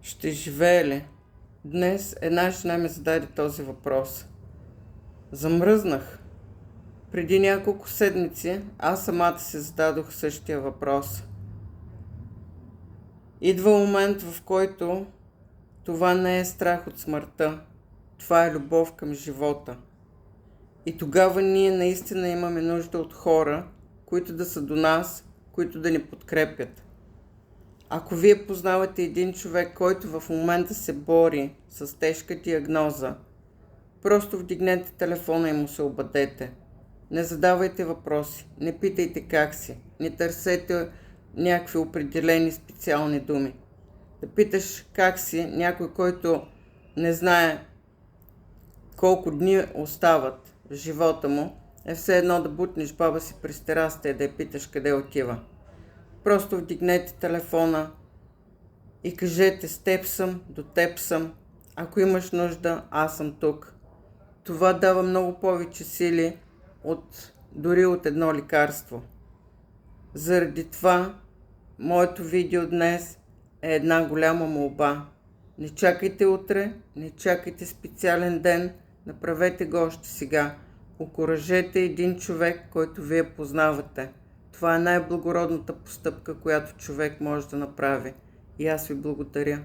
Ще живее ли? Днес една жена ми зададе този въпрос. Замръзнах. Преди няколко седмици аз самата се зададох същия въпрос. Идва момент, в който това не е страх от смъртта. Това е любов към живота. И тогава ние наистина имаме нужда от хора, които да са до нас, които да ни подкрепят. Ако вие познавате един човек, който в момента се бори с тежка диагноза, просто вдигнете телефона и му се обадете. Не задавайте въпроси, не питайте как си, не търсете някакви определени специални думи. Да питаш как си някой, който не знае колко дни остават в живота му, е все едно да бутнеш баба си през терасата и да я питаш къде отива. Просто вдигнете телефона и кажете: с теб съм, до теб съм. Ако имаш нужда, аз съм тук. Това дава много повече сили дори от едно лекарство. Заради това, моето видео днес е една голяма молба. Не чакайте утре, не чакайте специален ден, направете го още сега. Окуражете един човек, който вие познавате. Това е най-благородната постъпка, която човек може да направи. И аз ви благодаря.